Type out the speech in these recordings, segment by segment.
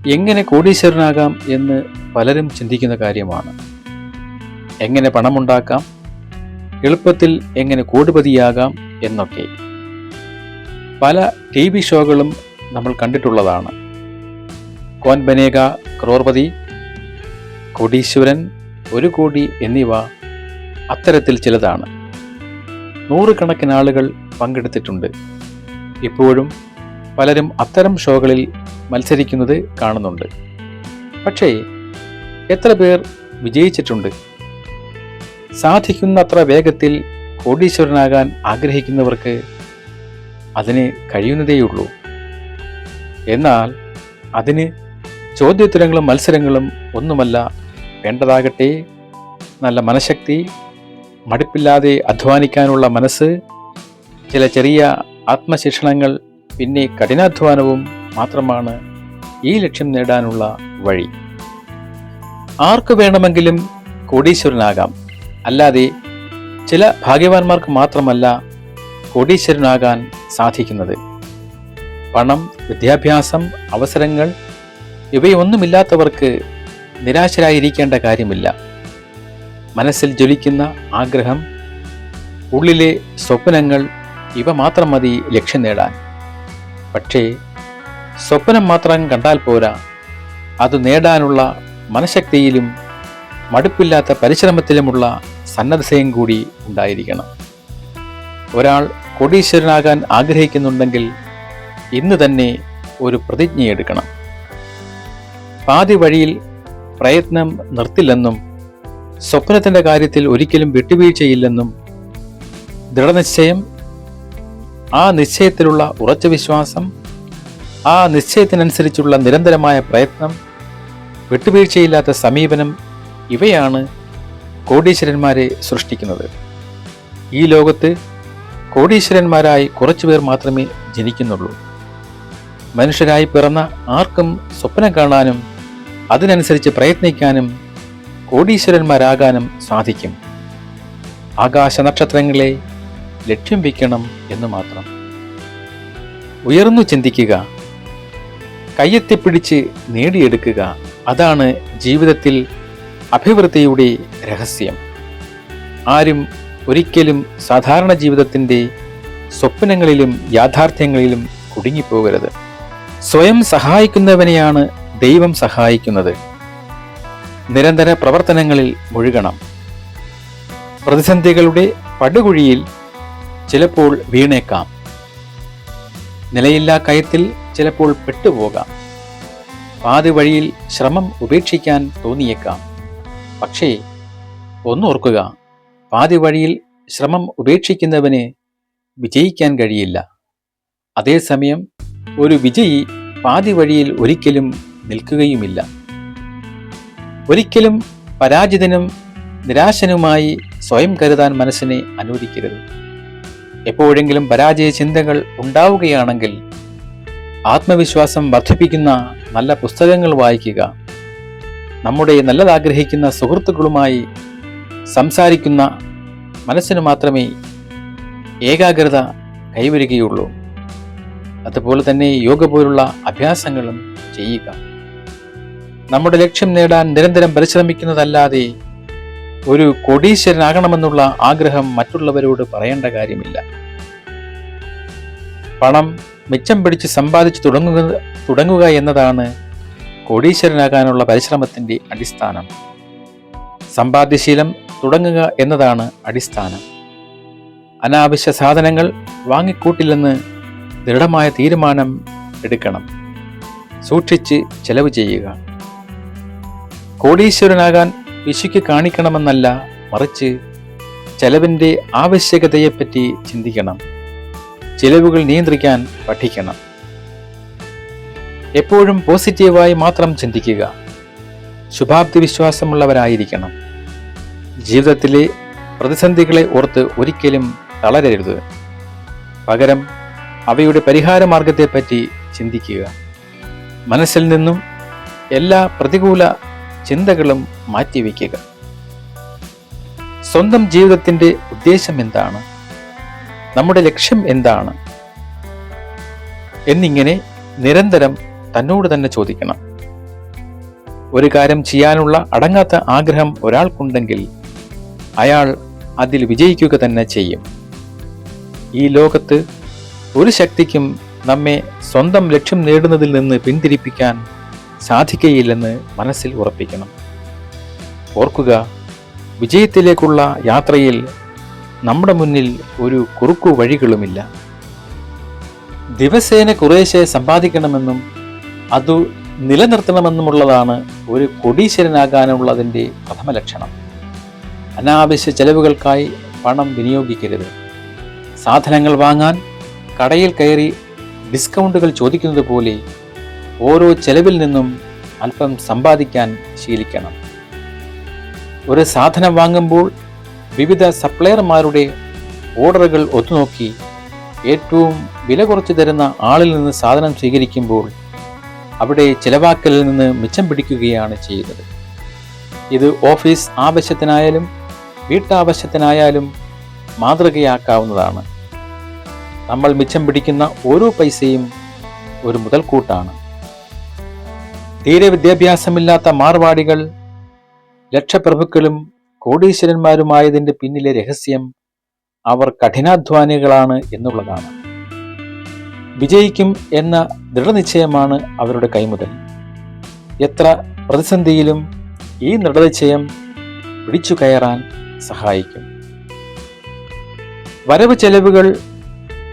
എങ്ങനെ കോടീശ്വരനാകാം എന്ന് പലരും ചിന്തിക്കുന്ന കാര്യമാണ്. എങ്ങനെ പണമുണ്ടാക്കാം, എളുപ്പത്തിൽ എങ്ങനെ കോടിപതിയാകാം എന്നൊക്കെ പല TV ഷോകളും നമ്മൾ കണ്ടിട്ടുള്ളതാണ്. കോൻ ബനേഗ ക്രോർപതി, കോടീശ്വരൻ, 1 കോടി എന്നിവ അത്തരത്തിൽ ചിലതാണ്. നൂറുകണക്കിന് ആളുകൾ പങ്കെടുത്തിട്ടുണ്ട്. ഇപ്പോഴും പലരും അത്തരം ഷോകളിൽ മത്സരിക്കുന്നത് കാണുന്നുണ്ട്. പക്ഷേ എത്ര പേർ വിജയിച്ചിട്ടുണ്ട്? സാധിക്കുന്നത്ര വേഗത്തിൽ കോടീശ്വരനാകാൻ ആഗ്രഹിക്കുന്നവർക്ക് അതിന് കഴിയുന്നതേയുള്ളൂ. എന്നാൽ അതിന് ചോദ്യോത്തരങ്ങളും മത്സരങ്ങളും ഒന്നുമല്ല വേണ്ടതാകട്ടെ. നല്ല മനഃശക്തി, മടുപ്പില്ലാതെ അധ്വാനിക്കാനുള്ള മനസ്സ്, ചില ചെറിയ ആത്മശിക്ഷണങ്ങൾ, പിന്നെ കഠിനാധ്വാനവും മാത്രമാണ് ഈ ലക്ഷ്യം നേടാനുള്ള വഴി. ആർക്ക് വേണമെങ്കിലും കോടീശ്വരനാകാം. അല്ലാതെ ചില ഭാഗ്യവാന്മാർക്ക് മാത്രമല്ല കോടീശ്വരനാകാൻ സാധിക്കുന്നത്. പണം, വിദ്യാഭ്യാസം, അവസരങ്ങൾ ഇവയൊന്നുമില്ലാത്തവർക്ക് നിരാശരായിരിക്കേണ്ട കാര്യമില്ല. മനസ്സിൽ ജ്വലിക്കുന്ന ആഗ്രഹം, ഉള്ളിലെ സ്വപ്നങ്ങൾ, ഇവ മാത്രം മതി ലക്ഷ്യം നേടാൻ. പക്ഷേ സ്വപ്നം മാത്രം കണ്ടാൽ പോരാ, അത് നേടാനുള്ള മനഃശക്തിയിലും മടുപ്പില്ലാത്ത പരിശ്രമത്തിലുമുള്ള സന്നദ്ധതയും കൂടി ഉണ്ടായിരിക്കണം. ഒരാൾ കോടീശ്വരനാകാൻ ആഗ്രഹിക്കുന്നുണ്ടെങ്കിൽ ഇന്ന് തന്നെ ഒരു പ്രതിജ്ഞയെടുക്കണം. പാതി വഴിയിൽ പ്രയത്നം നിർത്തില്ലെന്നും സ്വപ്നത്തിൻ്റെ കാര്യത്തിൽ ഒരിക്കലും വിട്ടുവീഴ്ചയില്ലെന്നും ദൃഢനിശ്ചയം, ആ നിശ്ചയത്തിലുള്ള ഉറച്ച വിശ്വാസം, ആ നിശ്ചയത്തിനനുസരിച്ചുള്ള നിരന്തരമായ പ്രയത്നം, വിട്ടുവീഴ്ചയില്ലാത്ത സമീപനം, ഇവയാണ് കോടീശ്വരന്മാരെ സൃഷ്ടിക്കുന്നത്. ഈ ലോകത്ത് കോടീശ്വരന്മാരായി കുറച്ചുപേർ മാത്രമേ ജനിക്കുന്നുള്ളൂ. മനുഷ്യരായി പിറന്ന ആർക്കും സ്വപ്നം കാണാനും അതിനനുസരിച്ച് പ്രയത്നിക്കാനും കോടീശ്വരന്മാരാകാനും സാധിക്കും. ആകാശ നക്ഷത്രങ്ങളെ ലക്ഷ്യം വയ്ക്കണം എന്ന് മാത്രം. ഉയർന്നു ചിന്തിക്കുക, കയ്യെത്തിപ്പിടിച്ച് നേടിയെടുക്കുക. അതാണ് ജീവിതത്തിൽ അഭിവൃദ്ധിയുടെ രഹസ്യം. ആരും ഒരിക്കലും സാധാരണ ജീവിതത്തിൻ്റെ സ്വപ്നങ്ങളിലും യാഥാർത്ഥ്യങ്ങളിലും കുടുങ്ങിപ്പോകരുത്. സ്വയം സഹായിക്കുന്നവനെയാണ് ദൈവം സഹായിക്കുന്നത്. നിരന്തര പ്രവർത്തനങ്ങളിൽ മുഴുകണം. പ്രതിസന്ധികളുടെ പടുകുഴിയിൽ ചിലപ്പോൾ വീണേക്കാം. നിലയില്ലാ കയത്തിൽ ചിലപ്പോൾ പെട്ടുപോകാം. പാതി വഴിയിൽ ശ്രമം ഉപേക്ഷിക്കാൻ തോന്നിയേക്കാം. പക്ഷേ ഒന്നോർക്കുക, പാതി വഴിയിൽ ശ്രമം ഉപേക്ഷിക്കുന്നവന് വിജയിക്കാൻ കഴിയില്ല. അതേസമയം ഒരു വിജയി പാതി വഴിയിൽ ഒരിക്കലും നിൽക്കുകയുമില്ല. ഒരിക്കലും പരാജിതനും നിരാശനുമായി സ്വയം കരുതാൻ മനസ്സിനെ അനുവദിക്കരുത്. എപ്പോഴെങ്കിലും പരാജയ ചിന്തകൾ ഉണ്ടാവുകയാണെങ്കിൽ ആത്മവിശ്വാസം വർദ്ധിപ്പിക്കുന്ന നല്ല പുസ്തകങ്ങൾ വായിക്കുക. നമ്മുടെ നല്ലതാഗ്രഹിക്കുന്ന സുഹൃത്തുക്കളുമായി സംസാരിക്കുന്ന മനസ്സിന് മാത്രമേ ഏകാഗ്രത കൈവരികയുള്ളൂ. അതുപോലെ തന്നെ യോഗ പോലുള്ള അഭ്യാസങ്ങളും ചെയ്യുക. നമ്മുടെ ലക്ഷ്യം നേടാൻ നിരന്തരം പരിശ്രമിക്കുന്നതല്ലാതെ ഒരു കോടീശ്വരനാകണമെന്നുള്ള ആഗ്രഹം മറ്റുള്ളവരോട് പറയേണ്ട കാര്യമില്ല. പണം മിച്ചം പിടിച്ച് സമ്പാദിച്ചു തുടങ്ങുക എന്നതാണ് കോടീശ്വരനാകാനുള്ള പരിശ്രമത്തിൻ്റെ അടിസ്ഥാനം. സമ്പാദ്യശീലം തുടങ്ങുക എന്നതാണ് അടിസ്ഥാനം. അനാവശ്യ സാധനങ്ങൾ വാങ്ങിക്കൂട്ടില്ലെന്ന് ദൃഢമായ തീരുമാനം എടുക്കണം. സൂക്ഷിച്ച് ചെലവ് ചെയ്യുക. കോടീശ്വരനാകാൻ പിശുക്ക് കാണിക്കണമെന്നല്ല, മറിച്ച് ചെലവിൻ്റെ ആവശ്യകതയെപ്പറ്റി ചിന്തിക്കണം. ചിലവുകൾ നിയന്ത്രിക്കാൻ പഠിക്കണം. എപ്പോഴും പോസിറ്റീവായി മാത്രം ചിന്തിക്കുക. ശുഭാപ്തി വിശ്വാസമുള്ളവരായിരിക്കണം. ജീവിതത്തിലെ പ്രതിസന്ധികളെ ഓർത്ത് ഒരിക്കലും തളരരുത്. പകരം അവയുടെ പരിഹാര മാർഗത്തെപ്പറ്റി ചിന്തിക്കുക. മനസ്സിൽ നിന്നും എല്ലാ പ്രതികൂല ചിന്തകളും മാറ്റിവെക്കുക. സ്വന്തം ജീവിതത്തിൻ്റെ ഉദ്ദേശം എന്താണ്, നമ്മുടെ ലക്ഷ്യം എന്താണ് എന്നിങ്ങനെ നിരന്തരം തന്നോട് തന്നെ ചോദിക്കണം. ഒരു കാര്യം ചെയ്യാനുള്ള അടങ്ങാത്ത ആഗ്രഹം ഒരാൾക്കുണ്ടെങ്കിൽ അയാൾ അതിൽ വിജയിക്കുക തന്നെ ചെയ്യും. ഈ ലോകത്ത് ഒരു ശക്തിക്കും നമ്മെ സ്വന്തം ലക്ഷ്യം നേടുന്നതിൽ നിന്ന് പിന്തിരിപ്പിക്കാൻ സാധിക്കുകയില്ലെന്ന് മനസ്സിൽ ഉറപ്പിക്കണം. ഓർക്കുക, വിജയത്തിലേക്കുള്ള യാത്രയിൽ നമ്മുടെ മുന്നിൽ ഒരു കുറുക്കു വഴികളുമില്ല. ദിവസേന കുറേശ്ശെ സമ്പാദിക്കണമെന്നും അത് നിലനിർത്തണമെന്നുമുള്ളതാണ് ഒരു കോടീശ്വരനാകാനുള്ളതിൻ്റെ പ്രഥമ ലക്ഷണം. അനാവശ്യ ചെലവുകൾക്കായി പണം വിനിയോഗിക്കരുത്. സാധനങ്ങൾ വാങ്ങാൻ കടയിൽ കയറി ഡിസ്കൗണ്ടുകൾ ചോദിക്കുന്നത് പോലെ ഓരോ ചെലവിൽ നിന്നും അല്പം സമ്പാദിക്കാൻ ശീലിക്കണം. ഒരു സാധനം വാങ്ങുമ്പോൾ വിവിധ സപ്ലയർമാരുടെ ഓർഡറുകൾ ഒത്തുനോക്കി ഏറ്റവും വില കുറച്ച് തരുന്ന ആളിൽ നിന്ന് സാധനം സ്വീകരിക്കുമ്പോൾ അവിടെ ചിലവാക്കലിൽ നിന്ന് മിച്ചം പിടിക്കുകയാണ് ചെയ്യുന്നത്. ഇത് ഓഫീസ് ആവശ്യത്തിനായാലും വീട്ടാവശ്യത്തിനായാലും മാതൃകയാക്കാവുന്നതാണ്. നമ്മൾ മിച്ചം പിടിക്കുന്ന ഓരോ പൈസയും ഒരു മുതൽക്കൂട്ടാണ്. തീരെ വിദ്യാഭ്യാസമില്ലാത്ത മാർവാടികൾ ലക്ഷപ്രഭുക്കളും കോടീശ്വരന്മാരുമായതിൻ്റെ പിന്നിലെ രഹസ്യം അവർ കഠിനാധ്വാനികളാണ് എന്നുള്ളതാണ്. വിജയിക്കും എന്ന ദൃഢനിശ്ചയമാണ് അവരുടെ കൈമുതൽ. എത്ര പ്രതിസന്ധിയിലും ഈ ദൃഢനിശ്ചയം പിടിച്ചു കയറാൻ സഹായിക്കും. വരവ് ചെലവുകൾ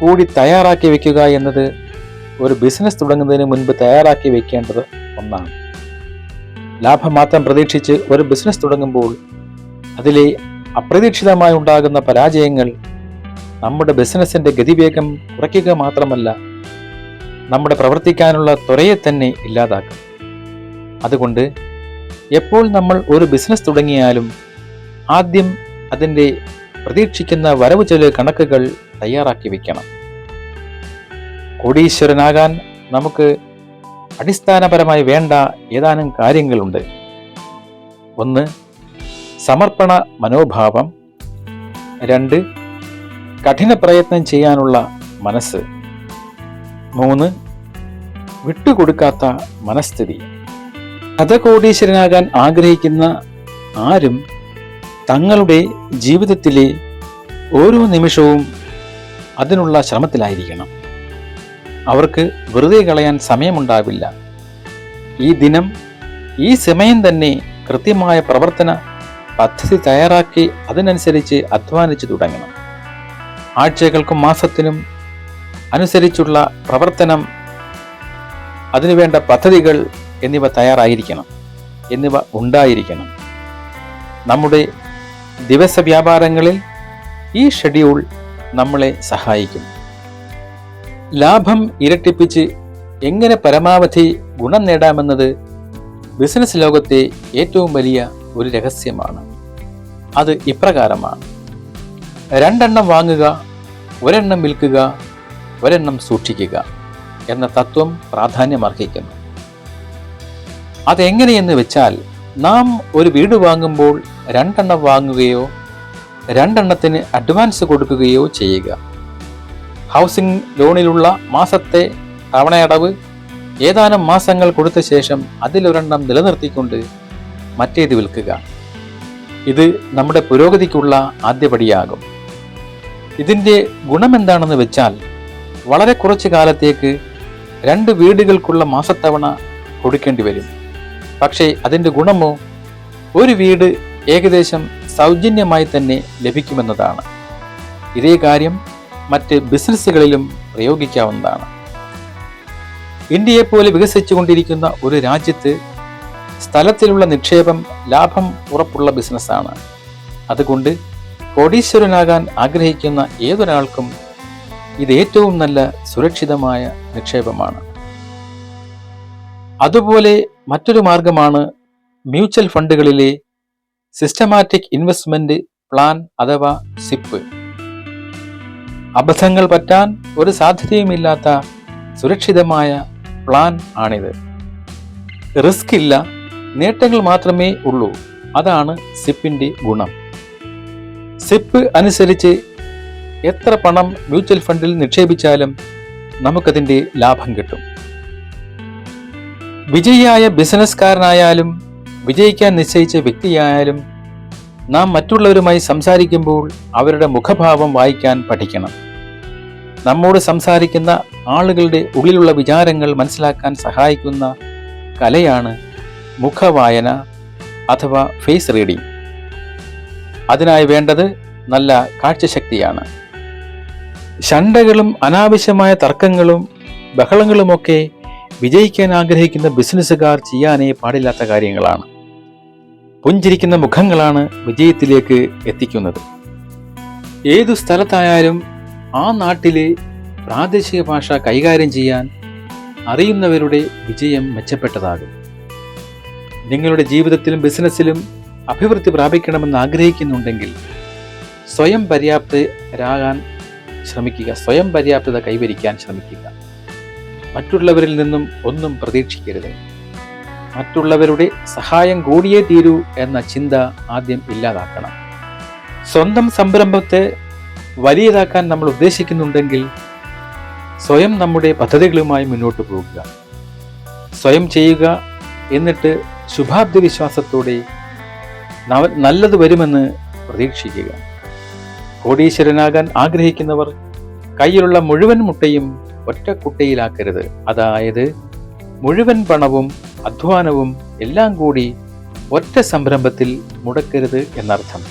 കൂടി തയ്യാറാക്കി വെക്കുക എന്നത് ഒരു ബിസിനസ് തുടങ്ങുന്നതിന് മുൻപ് തയ്യാറാക്കി വെക്കേണ്ടത് ഒന്നാണ്. ലാഭം മാത്രം പ്രതീക്ഷിച്ച് ഒരു ബിസിനസ് തുടങ്ങുമ്പോൾ അതിലെ അപ്രതീക്ഷിതമായി ഉണ്ടാകുന്ന പരാജയങ്ങൾ നമ്മുടെ ബിസിനസിന്റെ ഗതിവേഗം കുറയ്ക്കുക മാത്രമല്ല, നമ്മുടെ പ്രവർത്തിക്കാനുള്ള ത്വരയെ തന്നെ ഇല്ലാതാക്കും. അതുകൊണ്ട് എപ്പോൾ നമ്മൾ ഒരു ബിസിനസ് തുടങ്ങിയാലും ആദ്യം അതിൻ്റെ പ്രതീക്ഷിക്കുന്ന വരവ് ചെലവ് കണക്കുകൾ തയ്യാറാക്കി വെക്കണം. കോടീശ്വരനാകാൻ നമുക്ക് അടിസ്ഥാനപരമായി വേണ്ട ഏതാനും കാര്യങ്ങളുണ്ട്. 1. സമർപ്പണ മനോഭാവം. 2. കഠിന പ്രയത്നം ചെയ്യാനുള്ള മനസ്സ്. 3. വിട്ടുകൊടുക്കാത്ത മനസ്ഥിതി. ശതകോടീശ്വരനാകാൻ ആഗ്രഹിക്കുന്ന ആരും തങ്ങളുടെ ജീവിതത്തിലെ ഓരോ നിമിഷവും അതിനുള്ള ശ്രമത്തിലായിരിക്കണം. അവർക്ക് വെറുതെ കളയാൻ സമയമുണ്ടാവില്ല. ഈ ദിനം ഈ സമയം തന്നെ കൃത്യമായ പ്രവർത്തന പദ്ധതി തയ്യാറാക്കി അതിനനുസരിച്ച് അധ്വാനിച്ചു തുടങ്ങണം. ആഴ്ചകൾക്കും മാസത്തിനും അനുസരിച്ചുള്ള പ്രവർത്തനം, അതിനുവേണ്ട പദ്ധതികൾ എന്നിവ തയ്യാറായിരിക്കണം, എന്നിവ ഉണ്ടായിരിക്കണം. നമ്മുടെ ദിവസ വ്യാപാരങ്ങളിൽ ഈ ഷെഡ്യൂൾ നമ്മളെ സഹായിക്കും. ലാഭം ഇരട്ടിപ്പിച്ച് എങ്ങനെ പരമാവധി ഗുണം നേടാമെന്നത് ബിസിനസ് ലോകത്തെ ഏറ്റവും വലിയ ഒരു രഹസ്യമാണ്. അത് ഇപ്രകാരമാണ്: 2 എണ്ണം വാങ്ങുക, 1 എണ്ണം വിൽക്കുക, 1 എണ്ണം സൂക്ഷിക്കുക എന്ന തത്വം പ്രാധാന്യമർഹിക്കുന്നു. അതെങ്ങനെയെന്ന് വെച്ചാൽ, നാം ഒരു വീട് വാങ്ങുമ്പോൾ 2 എണ്ണം വാങ്ങുകയോ 2 എണ്ണത്തിന് അഡ്വാൻസ് കൊടുക്കുകയോ ചെയ്യുക. ഹൗസിംഗ് ലോണിലുള്ള മാസത്തെ തവണയടവ് ഏതാനും മാസങ്ങൾ കൊടുത്ത ശേഷം അതിലൊരെണ്ണം നിലനിർത്തിക്കൊണ്ട് മറ്റേത് വിൽക്കുക. ഇത് നമ്മുടെ പുരോഗതിക്കുള്ള ആദ്യപടിയാകും. ഇതിൻ്റെ ഗുണമെന്താണെന്ന് വെച്ചാൽ, വളരെ കുറച്ചു കാലത്തേക്ക് 2 വീടുകൾക്കുള്ള മാസത്തവണ കൊടുക്കേണ്ടി വരും. പക്ഷേ അതിൻ്റെ ഗുണമോ ഒരു വീട് ഏകദേശം സൗജന്യമായി തന്നെ ലഭിക്കുമെന്നതാണ്. ഇതേ കാര്യം മറ്റ് ബിസിനസ്സുകളിലും പ്രയോഗിക്കാവുന്നതാണ്. ഇന്ത്യയെപ്പോലെ വികസിച്ചുകൊണ്ടിരിക്കുന്ന ഒരു രാജ്യത്ത് സ്ഥലത്തിലുള്ള നിക്ഷേപം ലാഭം ഉറപ്പുള്ള ബിസിനസ്സാണ്. അതുകൊണ്ട് കോടീശ്വരനാകാൻ ആഗ്രഹിക്കുന്ന ഏതൊരാൾക്കും ഇത് ഏറ്റവും നല്ല സുരക്ഷിതമായ നിക്ഷേപമാണ്. അതുപോലെ മറ്റൊരു മാർഗമാണ് മ്യൂച്വൽ ഫണ്ടുകളിലെ സിസ്റ്റമാറ്റിക് ഇൻവെസ്റ്റ്മെന്റ് പ്ലാൻ അഥവാ സിപ്പ്. അബദ്ധങ്ങൾ പറ്റാൻ ഒരു സാധ്യതയുമില്ലാത്ത സുരക്ഷിതമായ പ്ലാൻ ആണിത്. റിസ്ക് ഇല്ല, നേട്ടങ്ങൾ മാത്രമേ ഉള്ളൂ. അതാണ് സിപ്പിന്റെ ഗുണം. സിപ്പ് അനുസരിച്ച് എത്ര പണം മ്യൂച്വൽ ഫണ്ടിൽ നിക്ഷേപിച്ചാലും നമുക്കതിൻ്റെ ലാഭം കിട്ടും. വിജയിയായ ബിസിനസ്സുകാരനായാലും വിജയിക്കാൻ നിശ്ചയിച്ച വ്യക്തിയായാലും നാം മറ്റുള്ളവരുമായി സംസാരിക്കുമ്പോൾ അവരുടെ മുഖഭാവം വായിക്കാൻ പഠിക്കണം. നമ്മോട് സംസാരിക്കുന്ന ആളുകളുടെ ഉള്ളിലുള്ള വിചാരങ്ങൾ മനസ്സിലാക്കാൻ സഹായിക്കുന്ന കലയാണ് മുഖവായന അഥവാ ഫേസ് റീഡിംഗ്. അതിനായി വേണ്ടത് നല്ല കാഴ്ചശക്തിയാണ്. ശണ്ടകളും അനാവശ്യമായ തർക്കങ്ങളും ബഹളങ്ങളുമൊക്കെ വിജയിക്കാൻ ആഗ്രഹിക്കുന്ന ബിസിനസ്സുകാർ ചെയ്യാനേ പാടില്ലാത്ത കാര്യങ്ങളാണ്. പുഞ്ചിരിക്കുന്ന മുഖങ്ങളാണ് വിജയത്തിലേക്ക് എത്തിക്കുന്നത്. ഏതു സ്ഥലത്തായാലും ആ നാട്ടിലെ പ്രാദേശിക ഭാഷ കൈകാര്യം ചെയ്യാൻ അറിയുന്നവരുടെ വിജയം മെച്ചപ്പെട്ടതാകും. നിങ്ങളുടെ ജീവിതത്തിലും ബിസിനസ്സിലും അഭിവൃദ്ധി പ്രാപിക്കണമെന്ന് ആഗ്രഹിക്കുന്നുണ്ടെങ്കിൽ സ്വയം പര്യാപ്തരാകാൻ ശ്രമിക്കുക. സ്വയം പര്യാപ്തത കൈവരിക്കാൻ ശ്രമിക്കുക. മറ്റുള്ളവരിൽ നിന്നും ഒന്നും പ്രതീക്ഷിക്കരുത്. മറ്റുള്ളവരുടെ സഹായം കൂടിയേ തീരൂ എന്ന ചിന്ത ആദ്യം ഇല്ലാതാക്കണം. സ്വന്തം സംരംഭത്തെ വലിയതാക്കാൻ നമ്മൾ ഉദ്ദേശിക്കുന്നുണ്ടെങ്കിൽ സ്വയം നമ്മുടെ പദ്ധതികളുമായി മുന്നോട്ട് പോകുക. സ്വയം ചെയ്യുക, എന്നിട്ട് ശുഭാപ്തി വിശ്വാസത്തോടെ നല്ലത് വരുമെന്ന് പ്രതീക്ഷിക്കുക. കോടീശ്വരനാകാൻ ആഗ്രഹിക്കുന്നവർ കയ്യിലുള്ള മുഴുവൻ മുട്ടയും ഒറ്റ കുട്ടയിലാക്കരുത്. അതായത് മുഴുവൻ പണവും അധ്വാനവും എല്ലാം കൂടി ഒറ്റ സംരംഭത്തിൽ മുടക്കരുത് എന്നർത്ഥം.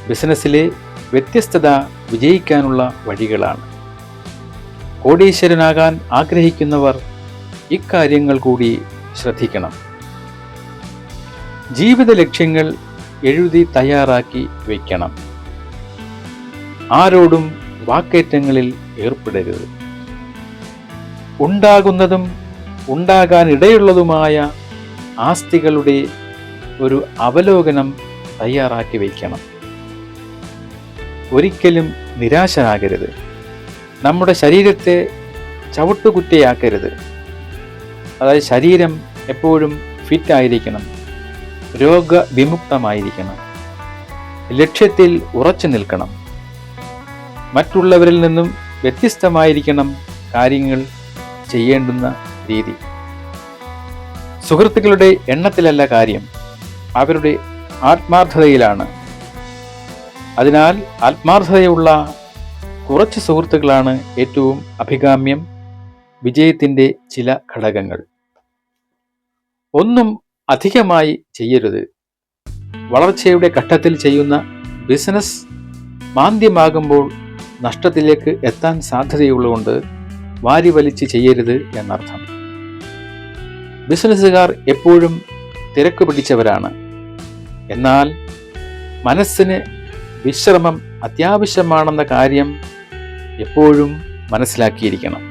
ബിസിനസ്സിലെ വ്യത്യസ്തത വിജയിക്കാനുള്ള വഴികളാണ്. കോടീശ്വരനാകാൻ ആഗ്രഹിക്കുന്നവർ ഇക്കാര്യങ്ങൾ കൂടി ശ്രദ്ധിക്കണം. ജീവിത ലക്ഷ്യങ്ങൾ എഴുതി തയ്യാറാക്കി വയ്ക്കണം. ആരോടും വാക്കേറ്റങ്ങളിൽ ഏർപ്പെടരുത്. ഉണ്ടാകുന്നതും ഉണ്ടാകാനിടയുള്ളതുമായ ആസ്തികളുടെ ഒരു അവലോകനം തയ്യാറാക്കി വയ്ക്കണം. ഒരിക്കലും നിരാശനാകരുത്. നമ്മുടെ ശരീരത്തെ ചവിട്ടുകുറ്റയാക്കരുത്. അതായത് ശരീരം എപ്പോഴും ഫിറ്റായിരിക്കണം, രോഗവിമുക്തമായിരിക്കണം, ലക്ഷ്യത്തിൽ ഉറച്ചു നിൽക്കണം. മറ്റുള്ളവരിൽ നിന്നും വ്യത്യസ്തമായിരിക്കണം കാര്യങ്ങൾ ചെയ്യേണ്ടുന്ന രീതി. സുഹൃത്തുക്കളുടെ എണ്ണത്തിലല്ല കാര്യം, അവരുടെ ആത്മാർത്ഥതയിലാണ്. അതിനാൽ ആത്മാർത്ഥതയുള്ള കുറച്ച് സുഹൃത്തുക്കളാണ് ഏറ്റവും അഭികാമ്യം. വിജയത്തിൻ്റെ ചില ഘടകങ്ങൾ: ഒന്നും അധികമായി ചെയ്യരുത്. വളർച്ചയുടെ ഘട്ടത്തിൽ ചെയ്യുന്ന ബിസിനസ് മാന്ദ്യമാകുമ്പോൾ നഷ്ടത്തിലേക്ക് എത്താൻ സാധ്യതയുള്ളതുകൊണ്ട് വാരി വലിച്ച് ചെയ്യരുത് എന്നർത്ഥം. ബിസിനസ്സുകാർ എപ്പോഴും തിരക്ക് പിടിച്ചവരാണ്. എന്നാൽ മനസ്സിന് വിശ്രമം അത്യാവശ്യമാണെന്ന കാര്യം എപ്പോഴും മനസ്സിലാക്കിയിരിക്കണം.